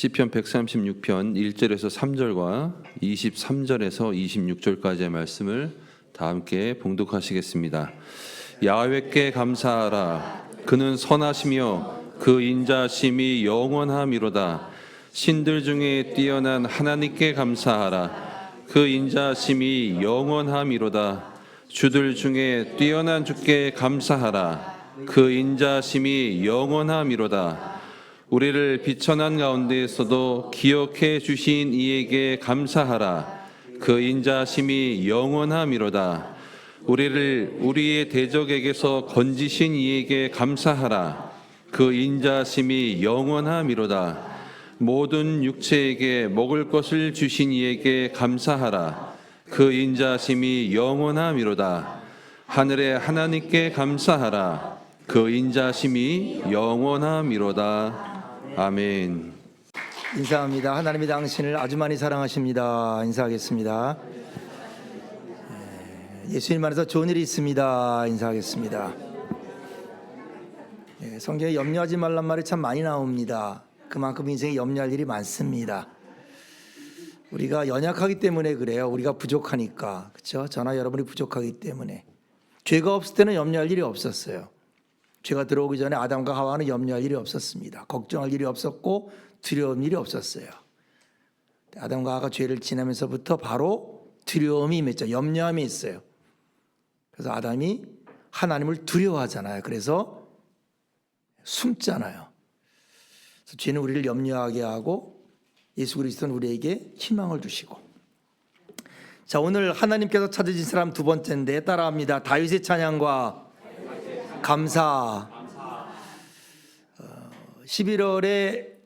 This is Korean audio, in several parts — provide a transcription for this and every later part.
시편 136편 1절에서 3절과 23절에서 26절까지의 말씀을 다 함께 봉독하시겠습니다. 야훼께 감사하라. 그는 선하시며 그 인자심이 영원함이로다. 신들 중에 뛰어난 하나님께 감사하라. 그 인자심이 영원함이로다. 주들 중에 뛰어난 주께 감사하라. 그 인자심이 영원함이로다. 우리를 비천한 가운데에서도 기억해 주신 이에게 감사하라. 그 인자심이 영원함이로다. 우리를 우리의 대적에게서 건지신 이에게 감사하라. 그 인자심이 영원함이로다. 모든 육체에게 먹을 것을 주신 이에게 감사하라. 그 인자심이 영원함이로다. 하늘의 하나님께 감사하라. 그 인자심이 영원함이로다. 아멘. 인사합니다. 하나님이 당신을 아주 많이 사랑하십니다. 인사하겠습니다. 예수님 안에서 좋은 일이 있습니다. 인사하겠습니다. 성경에 염려하지 말란 말이 참 많이 나옵니다. 그만큼 인생에 염려할 일이 많습니다. 우리가 연약하기 때문에 그래요. 우리가 부족하니까. 그렇죠? 저나 여러분이 부족하기 때문에. 죄가 없을 때는 염려할 일이 없었어요. 죄가 들어오기 전에 아담과 하와는 염려할 일이 없었습니다. 걱정할 일이 없었고 두려운 일이 없었어요. 아담과 하와가 죄를 지나면서부터 바로 두려움이 임했죠. 염려함이 있어요. 그래서 아담이 하나님을 두려워하잖아요. 그래서 숨잖아요. 그래서 죄는 우리를 염려하게 하고 예수 그리스도는 우리에게 희망을 주시고. 자, 오늘 하나님께서 찾으신 사람 두 번째인데 따라합니다. 다윗의 찬양과 감사. 11월에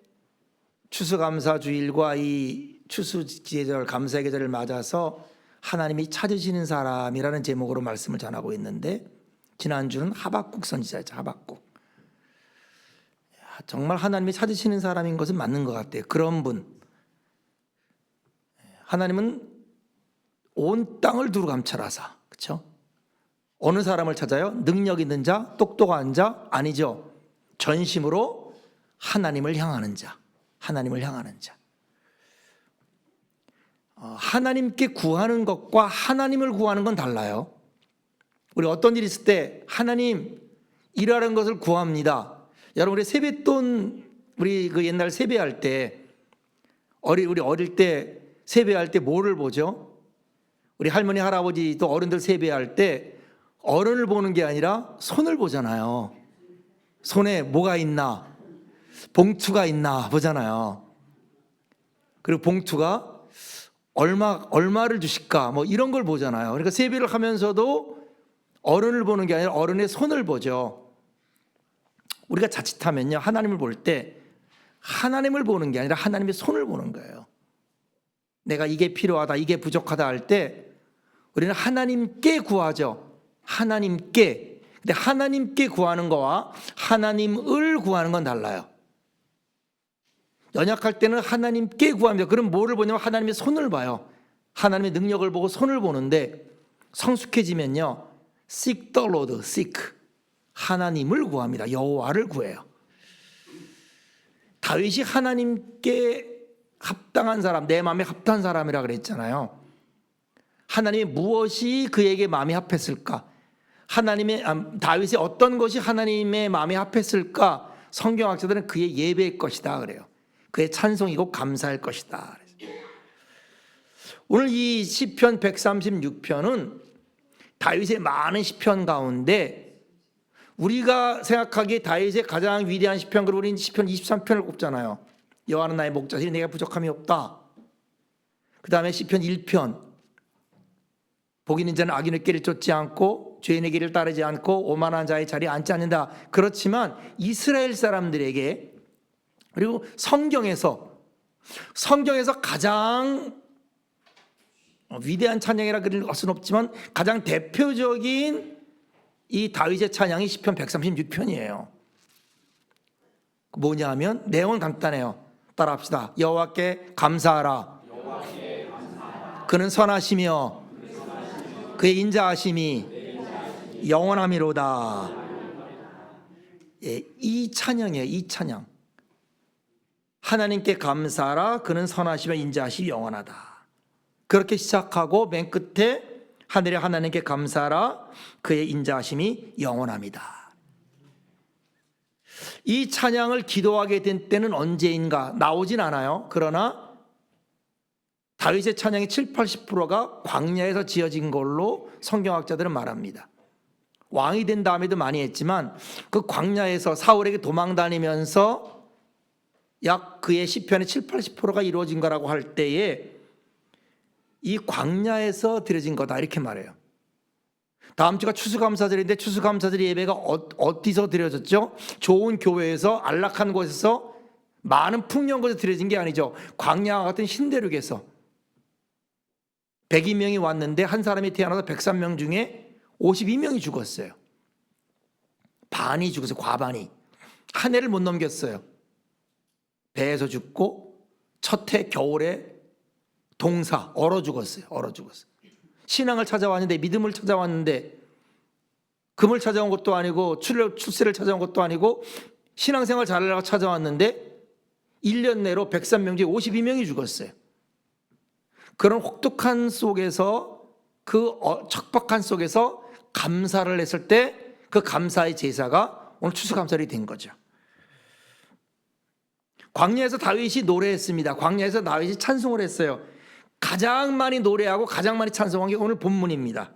추수감사주일과 이 추수계절 감사의 계절을 맞아서 하나님이 찾으시는 사람이라는 제목으로 말씀을 전하고 있는데 지난주는 하박국 선지자였죠. 하박국. 정말 하나님이 찾으시는 사람인 것은 맞는 것 같아요. 그런 분. 하나님은 온 땅을 두루 감찰하사. 그렇죠? 어느 사람을 찾아요? 능력 있는 자, 똑똑한 자? 아니죠. 전심으로 하나님을 향하는 자. 하나님을 향하는 자. 하나님께 구하는 것과 하나님을 구하는 건 달라요. 우리 어떤 일이 있을 때 하나님 일하는 것을 구합니다. 여러분 우리 세뱃돈 우리 그 옛날 세배할 때 우리 어릴 때 세배할 때 뭐를 보죠? 우리 할머니 할아버지 또 어른들 세배할 때 어른을 보는 게 아니라 손을 보잖아요. 손에 뭐가 있나, 봉투가 있나 보잖아요. 그리고 봉투가 얼마를 주실까 뭐 이런 걸 보잖아요. 그러니까 세배를 하면서도 어른을 보는 게 아니라 어른의 손을 보죠. 우리가 자칫하면요, 하나님을 볼 때 하나님을 보는 게 아니라 하나님의 손을 보는 거예요. 내가 이게 필요하다, 이게 부족하다 할 때 우리는 하나님께 구하죠. 하나님께. 근데 하나님께 구하는 거와 하나님을 구하는 건 달라요. 연약할 때는 하나님께 구합니다. 그럼 뭐를 보냐면 하나님의 손을 봐요. 하나님의 능력을 보고 손을 보는데 성숙해지면요, seek the Lord, seek. 하나님을 구합니다. 여호와를 구해요. 다윗이 하나님께 합당한 사람, 내 마음에 합당한 사람이라 그랬잖아요. 하나님의 무엇이 그에게 마음에 합했을까? 다윗의 어떤 것이 하나님의 마음에 합했을까? 성경학자들은 그의 예배일 것이다 그래요. 그의 찬송이고 감사할 것이다. 오늘 이 시편 136편은 다윗의 많은 시편 가운데 우리가 생각하기에 다윗의 가장 위대한 시편, 그리고 우리는 시편 23편을 꼽잖아요. 여호와는 나의 목자시니 내가 부족함이 없다. 그 다음에 시편 1편, 복 있는 자는 악인의 길을 쫓지 않고 죄인의 길을 따르지 않고 오만한 자의 자리에 앉지 않는다. 그렇지만 이스라엘 사람들에게, 그리고 성경에서 가장 위대한 찬양이라 그럴 것은 없지만 가장 대표적인 이 다윗의 찬양이 시편 136편이에요. 뭐냐 하면 내용은 간단해요. 따라합시다. 여호와께 감사하라. 그는 선하시며 그의 인자하심이 영원함이로다. 이 찬양이에요. 이 찬양. 하나님께 감사하라. 그는 선하시며 인자하심이 영원하다. 그렇게 시작하고 맨 끝에 하늘의 하나님께 감사하라. 그의 인자하심이 영원합니다. 이 찬양을 기도하게 된 때는 언제인가 나오진 않아요. 그러나 다윗의 찬양의 7, 80%가 광야에서 지어진 걸로 성경학자들은 말합니다. 왕이 된 다음에도 많이 했지만 그 광야에서 사울에게 도망다니면서 약 그의 시편의 7, 80%가 이루어진 거라고 할 때에 이 광야에서 드려진 거다 이렇게 말해요. 다음 주가 추수감사절인데 추수감사절 예배가 어디서 드려졌죠? 좋은 교회에서 안락한 곳에서 많은 풍년곳에서 드려진 게 아니죠. 광야와 같은 신대륙에서 102명이 왔는데 한 사람이 태어나서 103명 중에 52명이 죽었어요. 반이 죽었어요. 과반이. 한 해를 못 넘겼어요. 배에서 죽고 첫 해 겨울에 동사 얼어 죽었어요. 얼어 죽었어요. 신앙을 찾아왔는데 믿음을 찾아왔는데 금을 찾아온 것도 아니고 출세를 찾아온 것도 아니고 신앙생활 잘하려고 찾아왔는데 1년 내로 103명 중에 52명이 죽었어요. 그런 혹독한 속에서 그 척박한 속에서 감사를 했을 때 그 감사의 제사가 오늘 추수감사절이 된 거죠. 광야에서 다윗이 노래했습니다. 광야에서 다윗이 찬송을 했어요. 가장 많이 노래하고 가장 많이 찬송한 게 오늘 본문입니다.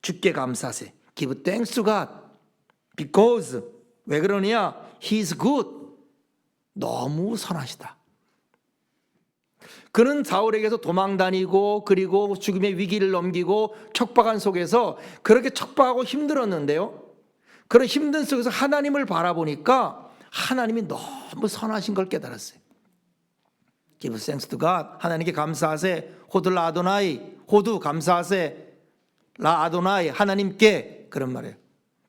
주께 감사세. Give thanks to God. Because 왜 그러냐? He is good. 너무 선하시다. 그는 사울에게서 도망다니고 그리고 죽음의 위기를 넘기고 척박한 속에서 그렇게 척박하고 힘들었는데요. 그런 힘든 속에서 하나님을 바라보니까 하나님이 너무 선하신 걸 깨달았어요. Give thanks to God. 하나님께 감사하세. 호들 라 아도나이. 호두 감사하세. 라 아도나이. 하나님께 그런 말이에요.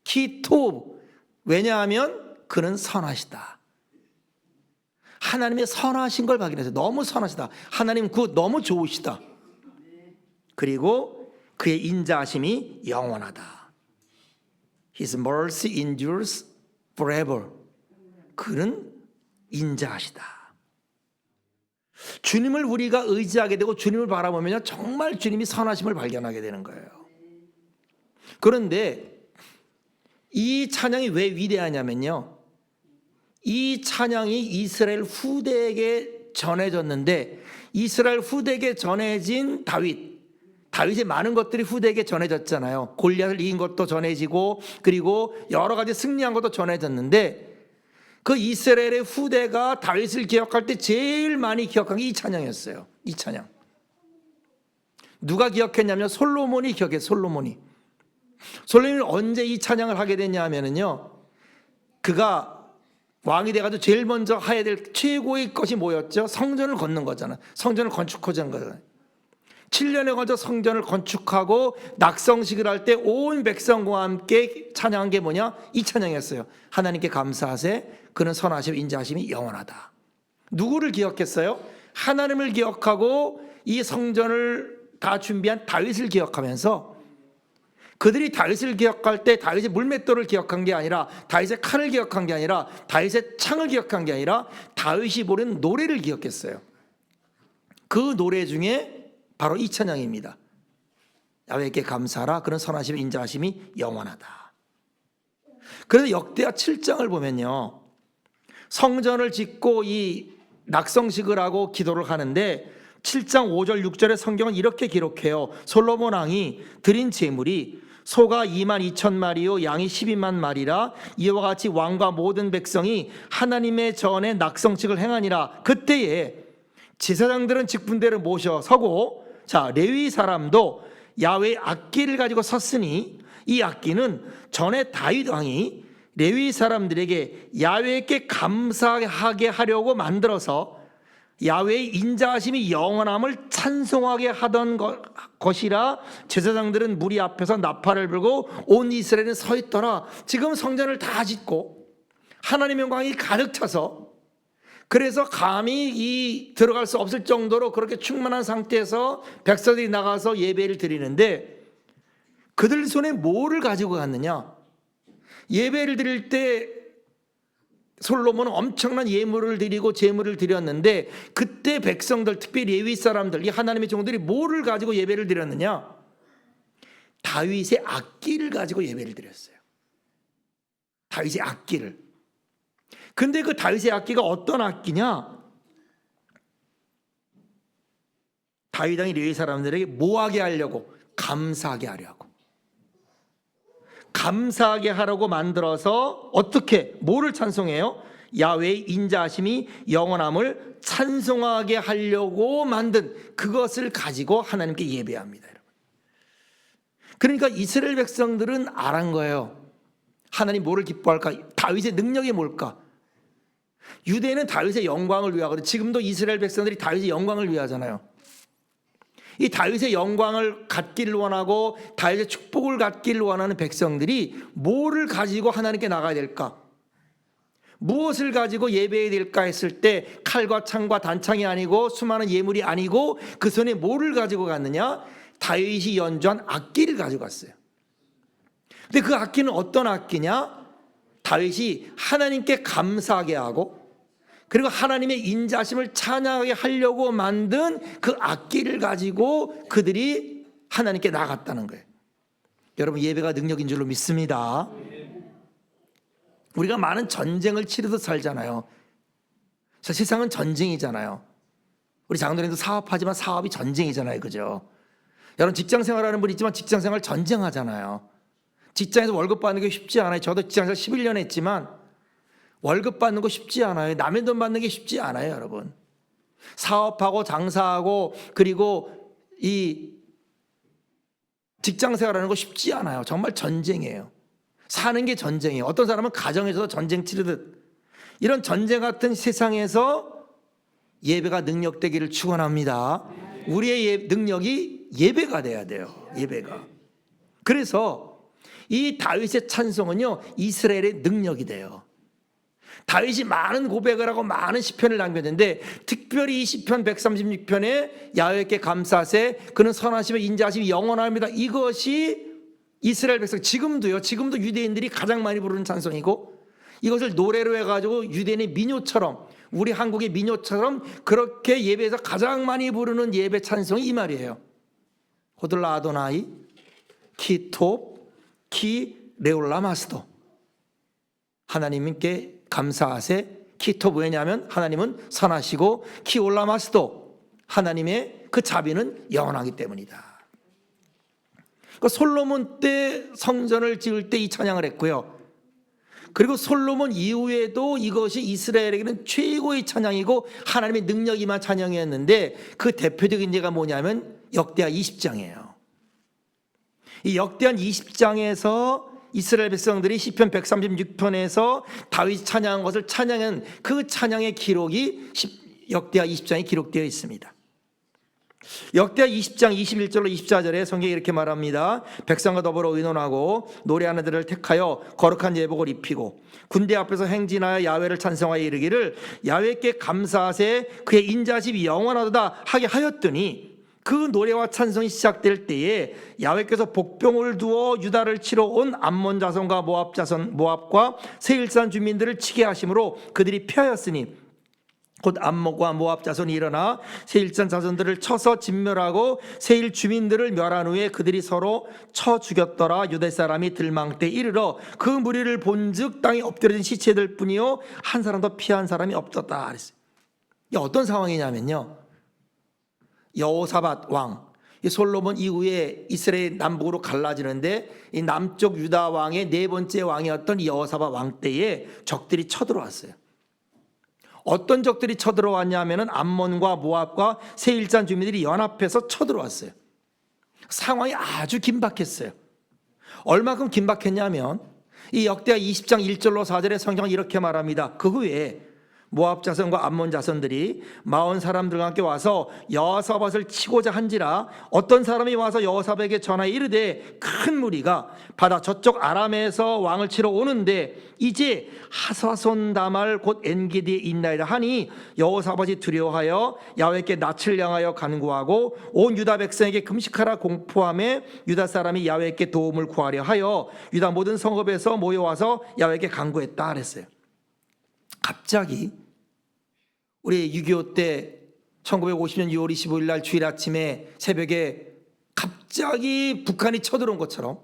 키토. 왜냐하면 그는 선하시다. 하나님의 선하신 걸 발견해서 너무 선하시다. 하나님 그 너무 좋으시다. 그리고 그의 인자하심이 영원하다. His mercy endures forever. 그는 인자하시다. 주님을 우리가 의지하게 되고 주님을 바라보면 정말 주님이 선하심을 발견하게 되는 거예요. 그런데 이 찬양이 왜 위대하냐면요. 이 찬양이 이스라엘 후대에게 전해졌는데 이스라엘 후대에게 전해진 다윗의 많은 것들이 후대에게 전해졌잖아요. 골리앗을 이긴 것도 전해지고 그리고 여러 가지 승리한 것도 전해졌는데 그 이스라엘의 후대가 다윗을 기억할 때 제일 많이 기억한 게 이 찬양이었어요. 이 찬양. 누가 기억했냐면 솔로몬이 기억했어요. 솔로몬이 언제 이 찬양을 하게 됐냐면요. 그가 왕이 돼가지고 제일 먼저 해야 될 최고의 것이 뭐였죠? 성전을 걷는 거잖아요. 성전을 건축하자 하는 거잖아요. 7년에 걸쳐 성전을 건축하고 낙성식을 할 때 온 백성과 함께 찬양한 게 뭐냐? 이 찬양이었어요. 하나님께 감사하세. 그는 선하시고 인자하심이 영원하다. 누구를 기억했어요? 하나님을 기억하고 이 성전을 다 준비한 다윗을 기억하면서 그들이 다윗을 기억할 때 다윗의 물맷돌을 기억한 게 아니라 다윗의 칼을 기억한 게 아니라 다윗의 창을 기억한 게 아니라 다윗이 부른 노래를 기억했어요. 그 노래 중에 바로 이 찬양입니다. 야훼께 감사하라. 그런 선하심이 인자하심이 영원하다. 그래서 역대하 7장을 보면요. 성전을 짓고 이 낙성식을 하고 기도를 하는데 7장 5절 6절의 성경은 이렇게 기록해요. 솔로몬 왕이 드린 제물이 소가 2만 2천 마리요 양이 12만 마리라. 이와 같이 왕과 모든 백성이 하나님의 전에 낙성식을 행하니라. 그때에 제사장들은 직분대를 모셔 서고 자 레위 사람도 야훼의 악기를 가지고 섰으니 이 악기는 전에 다윗 왕이 레위 사람들에게 야훼께 감사하게 하려고 만들어서 야훼의 인자하심이 영원함을 찬송하게 하던 것이라. 제사장들은 무리 앞에서 나팔을 불고 온 이스라엘은 서 있더라. 지금 성전을 다 짓고 하나님의 영광이 가득 차서 그래서 감히 들어갈 수 없을 정도로 그렇게 충만한 상태에서 백성들이 나가서 예배를 드리는데 그들 손에 뭐를 가지고 갔느냐? 예배를 드릴 때 솔로몬은 엄청난 예물을 드리고 제물을 드렸는데 그때 백성들, 특히 레위 사람들, 이 하나님의 종들이 뭐를 가지고 예배를 드렸느냐? 다윗의 악기를 가지고 예배를 드렸어요. 다윗의 악기를. 근데 그 다윗의 악기가 어떤 악기냐? 다윗 왕이 레위 사람들에게 뭐하게 하려고? 감사하게 하려고. 감사하게 하라고 만들어서 어떻게 뭐를 찬송해요? 야훼의 인자하심이 영원함을 찬송하게 하려고 만든 그것을 가지고 하나님께 예배합니다, 여러분. 그러니까 이스라엘 백성들은 알은 거예요. 하나님 뭐를 기뻐할까? 다윗의 능력이 뭘까? 유대는 다윗의 영광을 위하거든. 지금도 이스라엘 백성들이 다윗의 영광을 위하잖아요. 이 다윗의 영광을 갖기를 원하고 다윗의 축복을 갖기를 원하는 백성들이 뭐를 가지고 하나님께 나가야 될까? 무엇을 가지고 예배해야 될까 했을 때 칼과 창과 단창이 아니고 수많은 예물이 아니고 그 손에 뭐를 가지고 갔느냐? 다윗이 연주한 악기를 가지고 갔어요. 근데 그 악기는 어떤 악기냐? 다윗이 하나님께 감사하게 하고 그리고 하나님의 인자심을 찬양하게 하려고 만든 그 악기를 가지고 그들이 하나님께 나갔다는 거예요. 여러분, 예배가 능력인 줄로 믿습니다. 우리가 많은 전쟁을 치르듯 살잖아요. 세상은 전쟁이잖아요. 우리 장로님도 사업하지만 사업이 전쟁이잖아요. 그죠? 여러분, 직장 생활하는 분 있지만 직장 생활 전쟁하잖아요. 직장에서 월급 받는 게 쉽지 않아요. 저도 직장에서 11년 했지만 월급 받는 거 쉽지 않아요. 남의 돈 받는 게 쉽지 않아요, 여러분. 사업하고 장사하고 그리고 이 직장 생활하는 거 쉽지 않아요. 정말 전쟁이에요. 사는 게 전쟁이에요. 어떤 사람은 가정에서도 전쟁 치르듯. 이런 전쟁 같은 세상에서 예배가 능력되기를 축원합니다. 우리의 능력이 예배가 돼야 돼요. 예배가. 그래서 이 다윗의 찬송은요, 이스라엘의 능력이 돼요. 다윗이 많은 고백을 하고 많은 시편을 남겼는데 특별히 이 시편 136편에 야훼께 감사하세 그는 선하시며 인자하심이 영원합니다. 이것이 이스라엘 백성 지금도 유대인들이 가장 많이 부르는 찬송이고 이것을 노래로 해가지고 유대인의 민요처럼 우리 한국의 민요처럼 그렇게 예배에서 가장 많이 부르는 예배 찬송이 이 말이에요. 호들라 아도나이 키톱 키 레올라 마스도. 하나님께 감사하세. 키톱, 왜냐하면 하나님은 선하시고 키 올라마스도 하나님의 그 자비는 영원하기 때문이다. 그러니까 솔로몬 때 성전을 지을 때 이 찬양을 했고요. 그리고 솔로몬 이후에도 이것이 이스라엘에게는 최고의 찬양이고 하나님의 능력이 임한 찬양이었는데 그 대표적인 예가 뭐냐면 역대하 20장이에요. 이 역대하 20장에서 이스라엘 백성들이 시편 136편에서 다윗이 찬양한 것을 찬양한 그 찬양의 기록이 역대하 20장에 기록되어 있습니다. 역대하 20장 21절로 24절에 성경이 이렇게 말합니다. 백성과 더불어 의논하고 노래하는 자를 택하여 거룩한 예복을 입히고 군대 앞에서 행진하여 야훼를 찬송하여 이르기를 야훼께 감사하세 그의 인자심이 영원하도다 하게 하였더니 그 노래와 찬송이 시작될 때에 야훼께서 복병을 두어 유다를 치러 온 암몬 자손과 모압과 세일산 주민들을 치게 하심으로 그들이 피하였으니 곧 암몬과 모압 자손이 일어나 세일산 자손들을 쳐서 진멸하고 세일 주민들을 멸한 후에 그들이 서로 쳐 죽였더라. 유대 사람이 들망 때 이르러 그 무리를 본즉 땅에 엎드려진 시체들 뿐이요 한 사람도 피한 사람이 없었다 그랬어요. 이게 어떤 상황이냐면요, 여호사밧 왕, 솔로몬 이후에 이스라엘 남북으로 갈라지는데 이 남쪽 유다 왕의 네 번째 왕이었던 여호사밧 왕 때에 적들이 쳐들어왔어요. 어떤 적들이 쳐들어왔냐면은 암몬과 모압과 세일산 주민들이 연합해서 쳐들어왔어요. 상황이 아주 긴박했어요. 얼마큼 긴박했냐면 이 역대하 20장 1절로 4절의 성경은 이렇게 말합니다. 그 후에 모압 자손과 암몬 자손들이 마온 사람들과 함께 와서 여호사밧을 치고자 한지라 어떤 사람이 와서 여호사밧에게 전하여 이르되 큰 무리가 바다 저쪽 아람에서 왕을 치러 오는데 이제 하사손 다말 곧 엔게디에 있나이다 하니 여호사밧이 두려워하여 야훼께 낯을 향하여 간구하고 온 유다 백성에게 금식하라 공포함에 유다 사람이 야훼께 도움을 구하려 하여 유다 모든 성읍에서 모여와서 야훼께 간구했다 그랬어요. 갑자기 우리 6.25 때 1950년 6월 25일 날 주일 아침에 새벽에 갑자기 북한이 쳐들어온 것처럼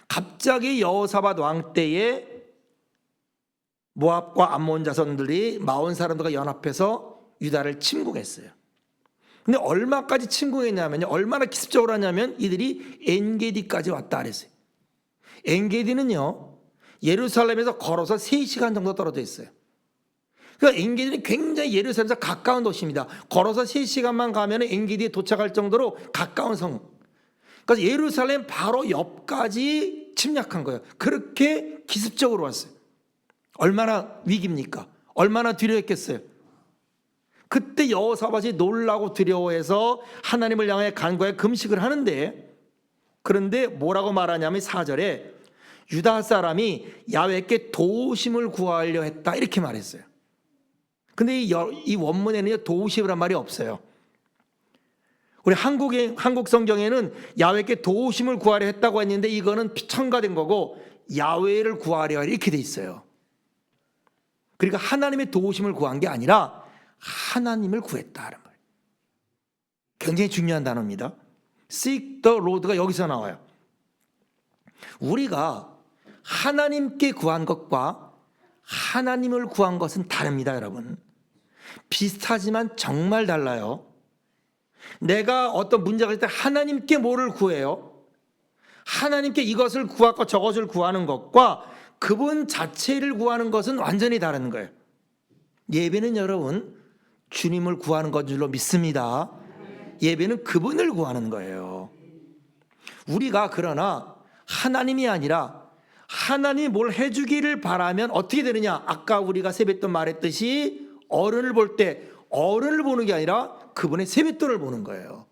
갑자기 여호사밧 왕 때에 모압과 암몬 자손들이 마온 사람들과 연합해서 유다를 침공했어요. 근데 얼마까지 침공했냐면요, 얼마나 기습적으로 하냐면 이들이 엔게디까지 왔다 그랬어요. 엔게디는요 예루살렘에서 걸어서 3시간 정도 떨어져 있어요. 그러니까 엔게디는 굉장히 예루살렘에서 가까운 도시입니다. 걸어서 3시간만 가면 엔게디에 도착할 정도로 가까운 성. 그래서 예루살렘 바로 옆까지 침략한 거예요. 그렇게 기습적으로 왔어요. 얼마나 위기입니까? 얼마나 두려웠겠어요? 그때 여호사밧이 놀라고 두려워해서 하나님을 향해 간구해 금식을 하는데, 그런데 뭐라고 말하냐면 4절에 유다 사람이 야훼께 도우심을 구하려 했다 이렇게 말했어요. 근데 이 원문에는 도우심이란 말이 없어요. 우리 한국 성경에는 야훼께 도우심을 구하려 했다고 했는데 이거는 첨가된 거고 야훼를 구하려 이렇게 돼 있어요. 그러니까 하나님의 도우심을 구한 게 아니라 하나님을 구했다는 거예요. 굉장히 중요한 단어입니다. Seek the Lord가 여기서 나와요. 우리가 하나님께 구한 것과 하나님을 구한 것은 다릅니다, 여러분. 비슷하지만 정말 달라요. 내가 어떤 문제가 있을 때 하나님께 뭐를 구해요? 하나님께 이것을 구하고 저것을 구하는 것과 그분 자체를 구하는 것은 완전히 다른 거예요. 예배는 여러분 주님을 구하는 것 줄로 믿습니다. 예배는 그분을 구하는 거예요. 우리가 그러나 하나님이 아니라 하나님이 뭘 해주기를 바라면 어떻게 되느냐? 아까 우리가 세뱃돈 말했듯이 어른을 볼 때 어른을 보는 게 아니라 그분의 세뱃돈을 보는 거예요.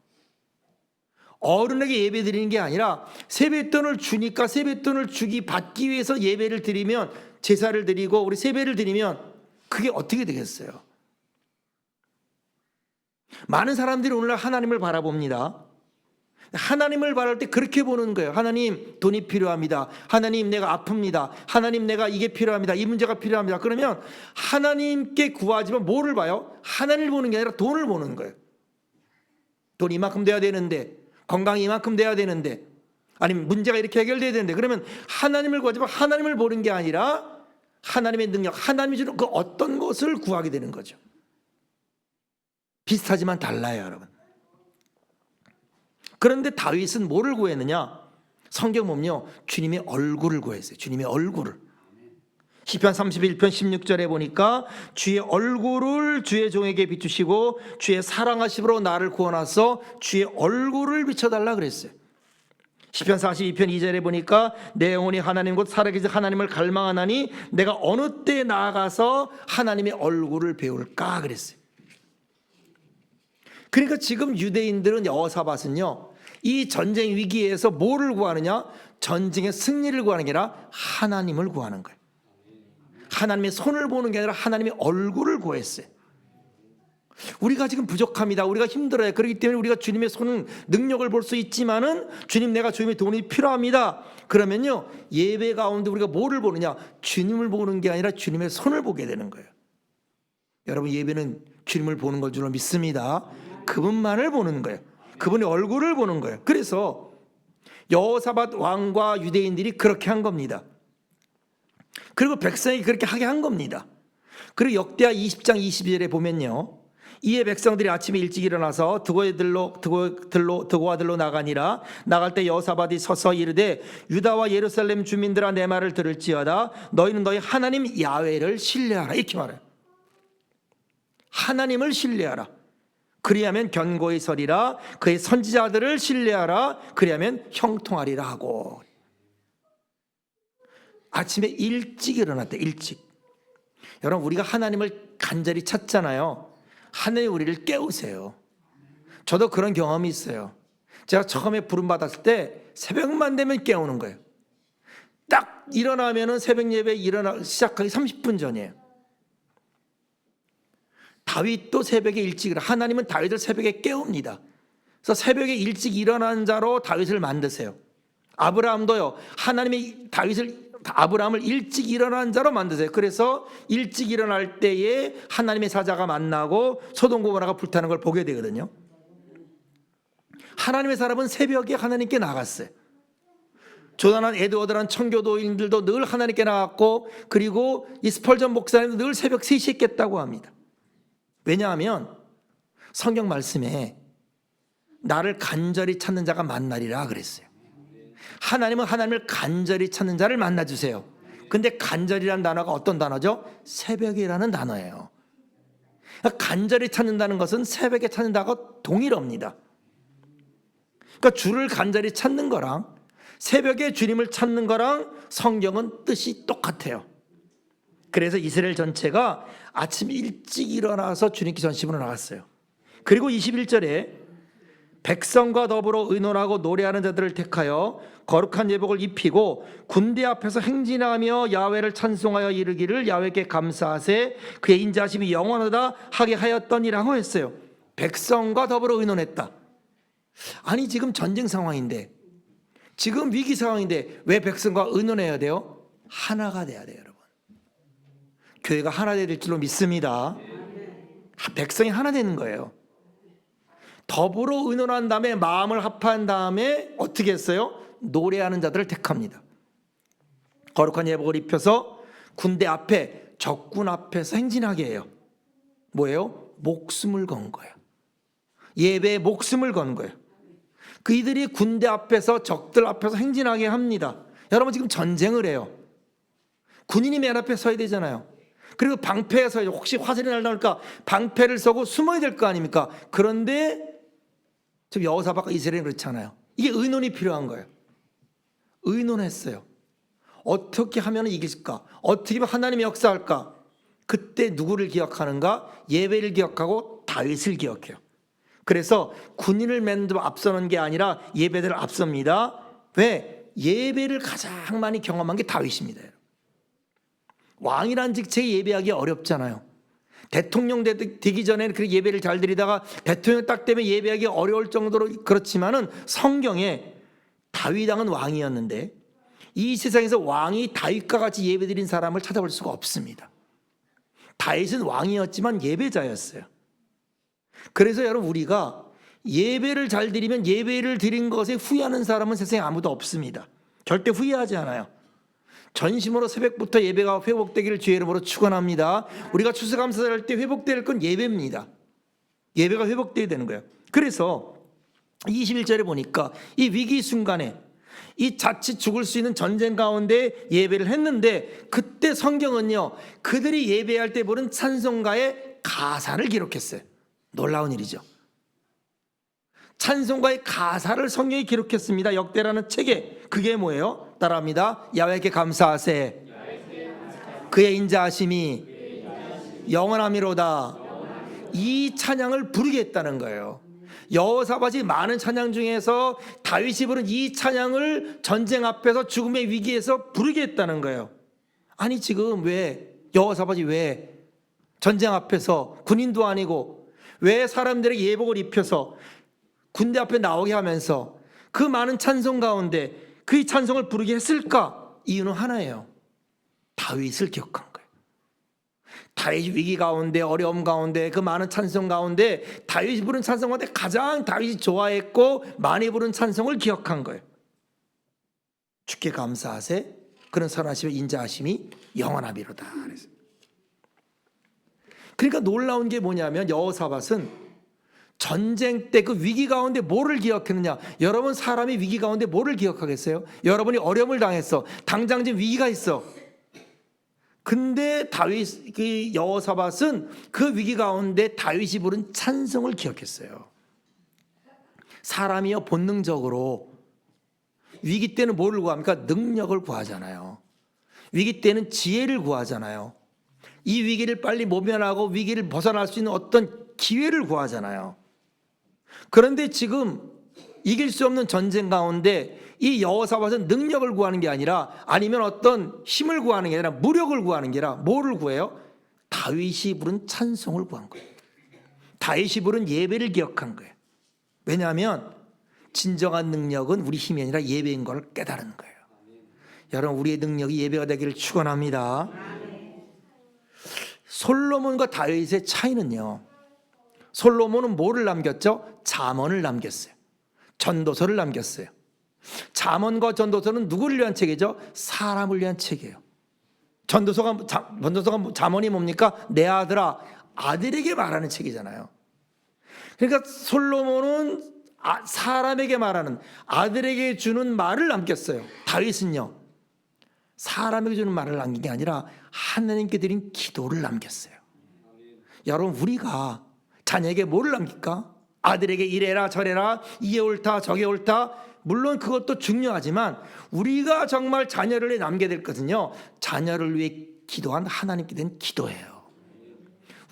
어른에게 예배 드리는 게 아니라 세뱃돈을 주니까 세뱃돈을 받기 위해서 예배를 드리면, 제사를 드리고 우리 세배를 드리면 그게 어떻게 되겠어요? 많은 사람들이 오늘날 하나님을 바라봅니다. 하나님을 바랄 때 그렇게 보는 거예요. 하나님 돈이 필요합니다. 하나님 내가 아픕니다. 하나님 내가 이게 필요합니다. 이 문제가 필요합니다. 그러면 하나님께 구하지만 뭐를 봐요? 하나님을 보는 게 아니라 돈을 보는 거예요. 돈 이만큼 돼야 되는데, 건강이 이만큼 돼야 되는데, 아니면 문제가 이렇게 해결돼야 되는데, 그러면 하나님을 구하지만 하나님을 보는 게 아니라 하나님의 능력, 하나님이 주는 그 어떤 것을 구하게 되는 거죠. 비슷하지만 달라요, 여러분. 그런데 다윗은 뭐를 구했느냐? 성경 보면요, 주님의 얼굴을 구했어요. 주님의 얼굴을. 시편 31편 16절에 보니까 주의 얼굴을 주의 종에게 비추시고 주의 사랑하심으로 나를 구원하서 주의 얼굴을 비춰달라 그랬어요. 시편 42편 2절에 보니까 내 영혼이 하나님 곧 살아계신 하나님을 갈망하나니 내가 어느 때 나아가서 하나님의 얼굴을 배울까 그랬어요. 그러니까 지금 유대인들은 여호사밧은요, 이 전쟁 위기에서 뭐를 구하느냐? 전쟁의 승리를 구하는 게 아니라 하나님을 구하는 거예요. 하나님의 손을 보는 게 아니라 하나님의 얼굴을 구했어요. 우리가 지금 부족합니다. 우리가 힘들어요. 그렇기 때문에 우리가 주님의 손은 능력을 볼 수 있지만은 주님 내가 주님의 돈이 필요합니다. 그러면요, 예배 가운데 우리가 뭐를 보느냐? 주님을 보는 게 아니라 주님의 손을 보게 되는 거예요. 여러분, 예배는 주님을 보는 것 줄로 믿습니다. 그분만을 보는 거예요. 그분의 얼굴을 보는 거예요. 그래서 여호사밧 왕과 유대인들이 그렇게 한 겁니다. 그리고 백성이 그렇게 하게 한 겁니다. 그리고 역대하 20장 22절에 보면요, 이에 백성들이 아침에 일찍 일어나서 드고아들로 나가니라. 나갈 때 여호사밧이 서서 이르되 유다와 예루살렘 주민들아 내 말을 들을지어다. 너희는 너희 하나님 야훼를 신뢰하라. 이렇게 말해요. 하나님을 신뢰하라. 그리하면 견고히 서리라. 그의 선지자들을 신뢰하라. 그리하면 형통하리라 하고. 아침에 일찍 일어났대. 일찍. 여러분, 우리가 하나님을 간절히 찾잖아요. 하나님 우리를 깨우세요. 저도 그런 경험이 있어요. 제가 처음에 부름 받았을 때 새벽만 되면 깨우는 거예요. 딱 일어나면은 새벽 예배 시작하기 30분 전이에요. 다윗도 새벽에 일찍 일어나. 하나님은 다윗을 새벽에 깨웁니다. 그래서 새벽에 일찍 일어난 자로 다윗을 만드세요. 아브라함도요, 하나님이 다윗을 아브라함을 일찍 일어난 자로 만드세요. 그래서 일찍 일어날 때에 하나님의 사자가 만나고 소돔 고모라가 불타는 걸 보게 되거든요. 하나님의 사람은 새벽에 하나님께 나갔어요. 조단한 에드워드란 청교도인들도 늘 하나님께 나갔고, 그리고 이 스펄전 목사님도 늘 새벽 3시에 깼다고 합니다. 왜냐하면 성경 말씀에 나를 간절히 찾는 자가 만나리라 그랬어요. 하나님은 하나님을 간절히 찾는 자를 만나주세요. 근데 간절이라는 단어가 어떤 단어죠? 새벽이라는 단어예요. 그러니까 간절히 찾는다는 것은 새벽에 찾는다고 동일합니다. 그러니까 주를 간절히 찾는 거랑 새벽에 주님을 찾는 거랑 성경은 뜻이 똑같아요. 그래서 이스라엘 전체가 아침 일찍 일어나서 주님께 전심으로 나갔어요. 그리고 21절에 백성과 더불어 의논하고 노래하는 자들을 택하여 거룩한 예복을 입히고 군대 앞에서 행진하며 야훼를 찬송하여 이르기를 야훼께 감사하세 그의 인자하심이 영원하다 하게 하였더니라고 했어요. 백성과 더불어 의논했다. 아니 지금 전쟁 상황인데, 지금 위기 상황인데 왜 백성과 의논해야 돼요? 하나가 돼야 돼요, 여러분. 교회가 하나 될 줄로 믿습니다. 백성이 하나 되는 거예요. 더불어 의논한 다음에 마음을 합한 다음에 어떻게 했어요? 노래하는 자들을 택합니다. 거룩한 예복을 입혀서 군대 앞에, 적군 앞에서 행진하게 해요. 뭐예요? 목숨을 건 거예요. 예배에 목숨을 건 거예요. 그이들이 군대 앞에서, 적들 앞에서 행진하게 합니다. 여러분 지금 전쟁을 해요. 군인이 맨 앞에 서야 되잖아요. 그리고 방패에 서야, 혹시 화살이 날라올까 방패를 서고 숨어야 될 거 아닙니까? 그런데 지금 여호사밧과 이스라엘은 그렇잖아요. 이게 의논이 필요한 거예요. 의논했어요. 어떻게 하면 이길까? 어떻게 하면 하나님의 역사할까? 그때 누구를 기억하는가? 예배를 기억하고 다윗을 기억해요. 그래서 군인을 맨도 앞서는 게 아니라 예배를 앞섭니다. 왜? 예배를 가장 많이 경험한 게 다윗입니다. 왕이란 직책에 예배하기 어렵잖아요. 대통령 되기 전에는 그 예배를 잘 드리다가 대통령 딱 되면 예배하기 어려울 정도로 그렇지만은 성경에 다윗 왕은 왕이었는데 이 세상에서 왕이 다윗과 같이 예배 드린 사람을 찾아볼 수가 없습니다. 다윗은 왕이었지만 예배자였어요. 그래서 여러분 우리가 예배를 잘 드리면 예배를 드린 것에 후회하는 사람은 세상에 아무도 없습니다. 절대 후회하지 않아요. 전심으로 새벽부터 예배가 회복되기를 주의 이름으로 축원합니다. 우리가 추수감사절 할 때 회복될 건 예배입니다. 예배가 회복돼야 되는 거예요. 그래서 21절에 보니까 이 위기 순간에 이 자칫 죽을 수 있는 전쟁 가운데 예배를 했는데, 그때 성경은요 그들이 예배할 때 부른 찬송가의 가사를 기록했어요. 놀라운 일이죠. 찬송가의 가사를 성경이 기록했습니다. 역대라는 책에. 그게 뭐예요? 따라합니다. 야훼께 감사하세 그의 인자하심이 영원함이로다. 이 찬양을 부르게 했다는 거예요. 여호사밧이 많은 찬양 중에서 다윗이 부른 이 찬양을 전쟁 앞에서 죽음의 위기에서 부르게 했다는 거예요. 아니 지금 왜 여호사밧이 왜 전쟁 앞에서 군인도 아니고 왜 사람들에게 예복을 입혀서 군대 앞에 나오게 하면서 그 많은 찬송 가운데 그 찬송을 부르게 했을까? 이유는 하나예요. 다윗을 기억한 거예요. 다윗이 위기 가운데, 어려움 가운데, 그 많은 찬송 가운데 다윗이 부른 찬송 가운데 가장 다윗이 좋아했고 많이 부른 찬송을 기억한 거예요. 주께 감사하세 그런 선하심의 인자하심이 영원하리로다. 그러니까 놀라운 게 뭐냐면 여호사밧은 전쟁 때 그 위기 가운데 뭐를 기억했느냐? 여러분 사람이 위기 가운데 뭐를 기억하겠어요? 여러분이 어려움을 당했어. 당장 지금 위기가 있어. 근데 다윗, 그 여호사밧은 그 위기 가운데 다윗이 부른 찬송을 기억했어요. 사람이요 본능적으로 위기 때는 뭐를 구합니까? 능력을 구하잖아요. 위기 때는 지혜를 구하잖아요. 이 위기를 빨리 모면하고 위기를 벗어날 수 있는 어떤 기회를 구하잖아요. 그런데 지금 이길 수 없는 전쟁 가운데 이 여호사밧은 능력을 구하는 게 아니라, 아니면 어떤 힘을 구하는 게 아니라 무력을 구하는 게 아니라 뭐를 구해요? 다윗이 부른 찬송을 구한 거예요. 다윗이 부른 예배를 기억한 거예요. 왜냐하면 진정한 능력은 우리 힘이 아니라 예배인 걸 깨달은 거예요. 여러분 우리의 능력이 예배가 되기를 축원합니다. 솔로몬과 다윗의 차이는요, 솔로몬은 뭐를 남겼죠? 잠언을 남겼어요. 전도서를 남겼어요. 잠언과 전도서는 누구를 위한 책이죠? 사람을 위한 책이에요. 전도서가 잠언이 뭡니까? 내 아들아, 아들에게 말하는 책이잖아요. 그러니까 솔로몬은 사람에게 말하는, 아들에게 주는 말을 남겼어요. 다윗은요, 사람에게 주는 말을 남긴 게 아니라 하나님께 드린 기도를 남겼어요. 여러분 우리가 자녀에게 뭐를 남길까? 아들에게 이래라 저래라, 이게 옳다 저게 옳다, 물론 그것도 중요하지만 우리가 정말 자녀를 위해 남겨야 될 것은요, 자녀를 위해 기도한 하나님께 드린 기도예요.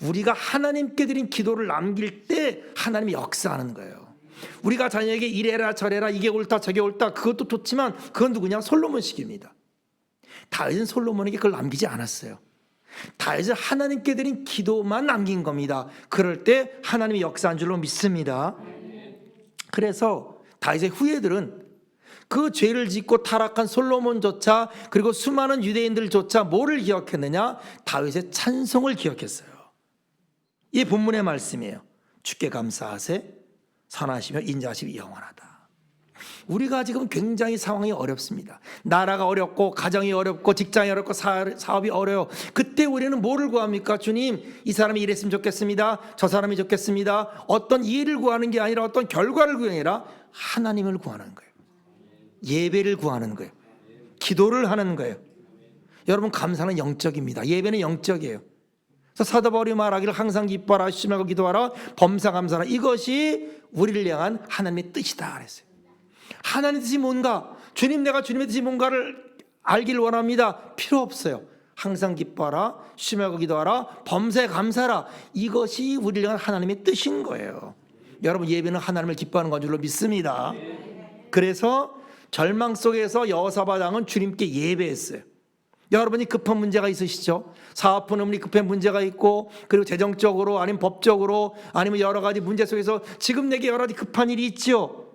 우리가 하나님께 드린 기도를 남길 때 하나님이 역사하는 거예요. 우리가 자녀에게 이래라 저래라, 이게 옳다 저게 옳다, 그것도 좋지만 그건 누구냐? 솔로몬식입니다. 다윗은 솔로몬에게 그걸 남기지 않았어요. 다윗은 하나님께 드린 기도만 남긴 겁니다. 그럴 때 하나님이 역사한 줄로 믿습니다. 그래서 다윗의 후예들은 그 죄를 짓고 타락한 솔로몬조차, 그리고 수많은 유대인들조차 뭐를 기억했느냐? 다윗의 찬송을 기억했어요. 이 본문의 말씀이에요. 주께 감사하세, 선하시며 인자하심이 영원하다. 우리가 지금 굉장히 상황이 어렵습니다. 나라가 어렵고, 가정이 어렵고, 직장이 어렵고, 사업이 어려워. 그때 우리는 뭐를 구합니까? 주님, 이 사람이 이랬으면 좋겠습니다. 저 사람이 좋겠습니다. 어떤 일을 구하는 게 아니라 어떤 결과를 구하는 게 아니라 하나님을 구하는 거예요. 예배를 구하는 거예요. 기도를 하는 거예요. 여러분, 감사는 영적입니다. 예배는 영적이에요. 그래서 사도 바울이 말하기를 항상 기뻐하라, 심하고 기도하라, 범사 감사하라, 이것이 우리를 향한 하나님의 뜻이다 그랬어요. 하나님의 뜻이 뭔가, 주님 내가 주님의 뜻이 뭔가를 알길 원합니다. 필요 없어요. 항상 기뻐하라, 심하고 기도하라, 범사에 감사하라, 이것이 우리를 향한 하나님의 뜻인 거예요. 여러분, 예배는 하나님을 기뻐하는 건 줄로 믿습니다. 그래서 절망 속에서 여호사밧 왕은 주님께 예배했어요. 여러분이 급한 문제가 있으시죠? 사업 푸는이 급한 문제가 있고, 그리고 재정적으로 아니면 법적으로 아니면 여러 가지 문제 속에서 지금 내게 여러 가지 급한 일이 있죠.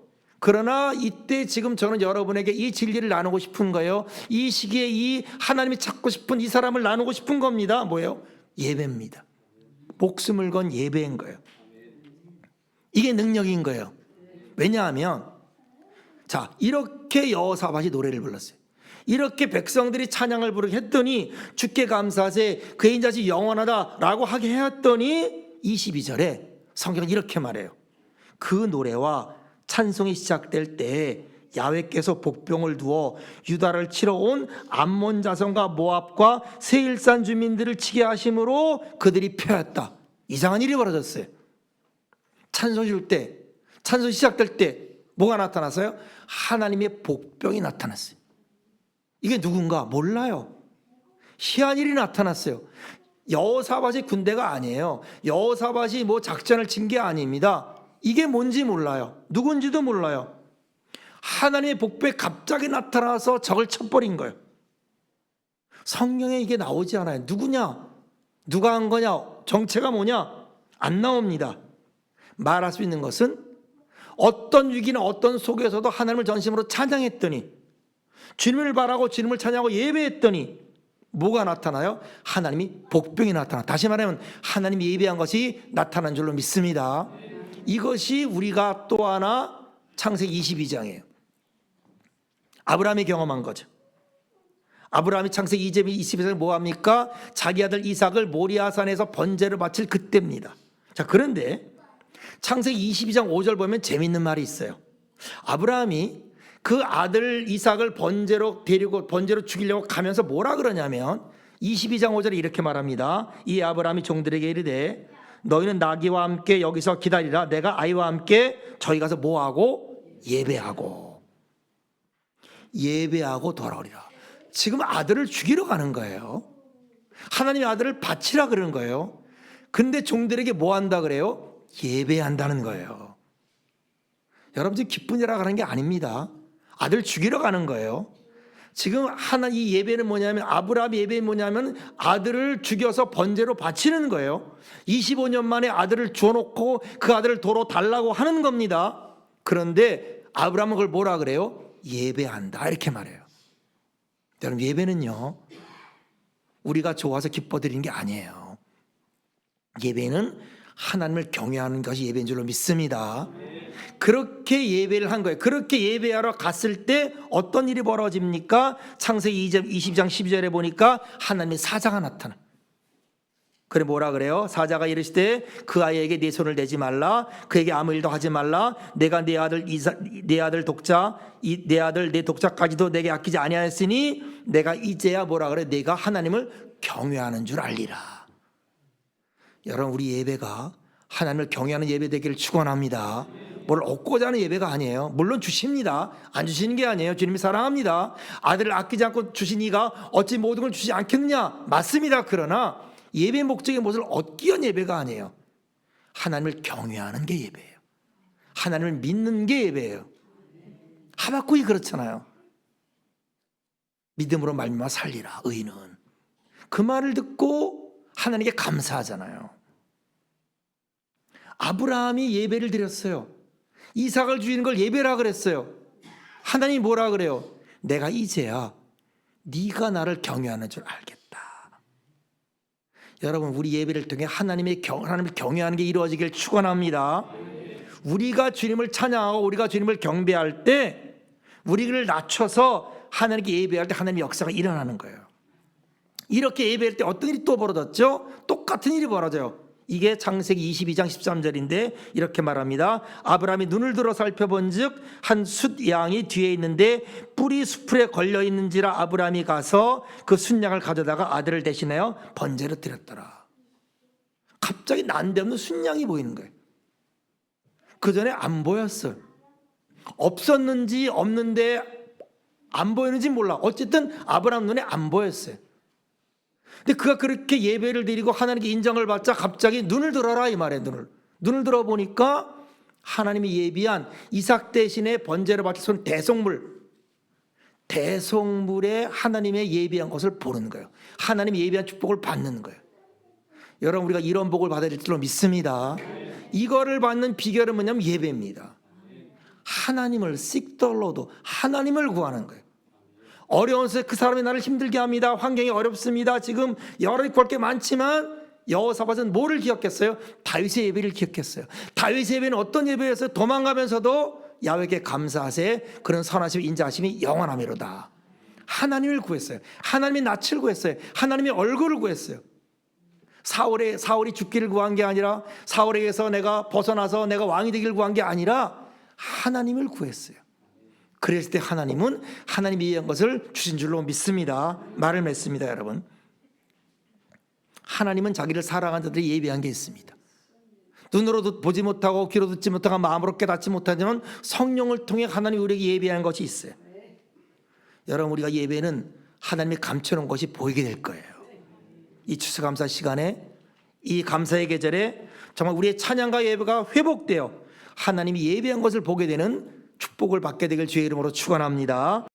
그러나 이때 지금 저는 여러분에게 이 진리를 나누고 싶은 거예요. 이 시기에 이 하나님이 찾고 싶은 이 사람을 나누고 싶은 겁니다. 뭐예요? 예배입니다. 목숨을 건 예배인 거예요. 이게 능력인 거예요. 왜냐하면 자, 이렇게 여호사밧이 노래를 불렀어요. 이렇게 백성들이 찬양을 부르게 했더니 주께 감사하세, 그의 인자시 영원하다라고 하게 했더니 22절에 성경은 이렇게 말해요. 그 노래와 찬송이 시작될 때 야훼께서 복병을 두어 유다를 치러 온 암몬 자손과 모압과 세일산 주민들을 치게 하심으로 그들이 패했다. 이상한 일이 벌어졌어요. 찬송 줄 때, 찬송 시작될 때 뭐가 나타났어요? 하나님의 복병이 나타났어요. 이게 누군가 몰라요. 희한한 일이 나타났어요. 여호사밧이 군대가 아니에요. 여호사밧이 뭐 작전을 친 게 아닙니다. 이게 뭔지 몰라요. 누군지도 몰라요. 하나님의 복병이 갑자기 나타나서 적을 쳐버린 거예요. 성경에 이게 나오지 않아요. 누구냐? 누가 한 거냐? 정체가 뭐냐? 안 나옵니다. 말할 수 있는 것은 어떤 위기나 어떤 속에서도 하나님을 전심으로 찬양했더니, 주님을 바라고 주님을 찬양하고 예배했더니 뭐가 나타나요? 하나님이 복병이 나타나. 다시 말하면 하나님이 예배한 것이 나타난 줄로 믿습니다. 이것이 우리가 또 하나 창세기 22장이에요. 아브라함이 경험한 거죠. 아브라함이 창세기 22장에 뭐합니까? 자기 아들 이삭을 모리아산에서 번제를 바칠 그때입니다. 자, 그런데 창세기 22장 5절 보면 재밌는 말이 있어요. 아브라함이 그 아들 이삭을 번제로 죽이려고 가면서 뭐라 그러냐면 22장 5절에 이렇게 말합니다. 이 아브라함이 종들에게 이르되 너희는 나귀와 함께 여기서 기다리라. 내가 아이와 함께 저희 가서 뭐하고? 예배하고 돌아오리라. 지금 아들을 죽이러 가는 거예요. 하나님의 아들을 바치라 그러는 거예요. 근데 종들에게 뭐 한다 그래요? 예배한다는 거예요. 여러분, 지금 기쁜 일하러 가는 게 아닙니다. 아들 죽이러 가는 거예요. 지금 이 예배는 뭐냐면, 아브라함 예배는 뭐냐면 아들을 죽여서 번제로 바치는 거예요. 25년 만에 아들을 주워놓고 그 아들을 도로 달라고 하는 겁니다. 그런데 아브라함은 그걸 뭐라 그래요? 예배한다 이렇게 말해요. 여러분, 예배는요 우리가 좋아서 기뻐 드리는 게 아니에요. 예배는 하나님을 경외하는 것이 예배인 줄로 믿습니다. 그렇게 예배를 한 거예요. 그렇게 예배하러 갔을 때 어떤 일이 벌어집니까? 창세기 20장 12절에 보니까 하나님의 사자가 나타나. 그래 뭐라 그래요? 사자가 이르시되 그 아이에게 네 손을 대지 말라, 그에게 아무 일도 하지 말라. 내가 내 아들 내 독자까지도 내게 아끼지 아니하였으니 내가 이제야 뭐라 그래? 내가 하나님을 경외하는 줄 알리라. 여러분, 우리 예배가 하나님을 경외하는 예배 되기를 축원합니다. 뭘 얻고자 하는 예배가 아니에요. 물론 주십니다. 안 주시는 게 아니에요. 주님이 사랑합니다. 아들을 아끼지 않고 주신 이가 어찌 모든 걸 주시지 않겠느냐? 맞습니다. 그러나 예배의 목적이 무엇을 얻기 위한 예배가 아니에요. 하나님을 경외하는 게 예배예요. 하나님을 믿는 게 예배예요. 하박국이 그렇잖아요. 믿음으로 말미암아 살리라 의인은. 그 말을 듣고 하나님께 감사하잖아요. 아브라함이 예배를 드렸어요. 이삭을 주시는 걸 예배라 그랬어요. 하나님이 뭐라 그래요? 내가 이제야 네가 나를 경외하는 줄 알겠다. 여러분, 우리 예배를 통해 하나님을 경외하는 게 이루어지길 축원합니다. 우리가 주님을 찬양하고 우리가 주님을 경배할 때 우리를 낮춰서 하나님께 예배할 때 하나님의 역사가 일어나는 거예요. 이렇게 예배할 때 어떤 일이 또 벌어졌죠? 똑같은 일이 벌어져요. 이게 창세기 22장 13절인데 이렇게 말합니다. 아브라함이 눈을 들어 살펴본즉 한 숫양이 뒤에 있는데 뿔이 수풀에 걸려 있는지라 아브라함이 가서 그 숫양을 가져다가 아들을 대신하여 번제로 드렸더라. 갑자기 난데없는 숫양이 보이는 거예요. 그 전에 안 보였어요. 없었는지 없는데 안 보이는지 몰라. 어쨌든 아브라함 눈에 안 보였어요. 근데 그가 그렇게 예배를 드리고 하나님께 인정을 받자 갑자기 눈을 들어라 이 말에 눈을 들어보니까 하나님이 예비한 이삭 대신에 번제로 바칠 손 대속물에 하나님의 예비한 것을 보는 거예요. 하나님이 예비한 축복을 받는 거예요. 여러분, 우리가 이런 복을 받아야 될 줄로 믿습니다. 이거를 받는 비결은 뭐냐면 예배입니다. 하나님을 seek the Lord, 하나님을 구하는 거예요. 어려운 새 그 사람이 나를 힘들게 합니다. 환경이 어렵습니다. 지금 여러 구할 게 많지만 여호사밧은 뭐를 기억했어요? 다윗의 예배를 기억했어요. 다윗의 예배는 어떤 예배였어요? 도망가면서도 야훼께 감사하세, 그런 선하심이 인자하심이 영원하미로다. 하나님을 구했어요. 하나님의 낯을 구했어요. 하나님의 얼굴을 구했어요. 사울이 죽기를 구한 게 아니라, 사울에게서 내가 벗어나서 내가 왕이 되기를 구한 게 아니라 하나님을 구했어요. 그랬을 때 하나님은 하나님이 예한 것을 주신 줄로 믿습니다. 말을 맺습니다. 여러분, 하나님은 자기를 사랑하는 자들이 예비한 게 있습니다. 눈으로 보지 못하고 귀로 듣지 못하고 마음으로 깨닫지 못하지만 성령을 통해 하나님이 우리에게 예비한 것이 있어요. 여러분, 우리가 예배는 하나님이 감춰놓은 것이 보이게 될 거예요. 이 추수감사 시간에, 이 감사의 계절에 정말 우리의 찬양과 예배가 회복되어 하나님이 예배한 것을 보게 되는 축복을 받게 되길 주의 이름으로 축원합니다.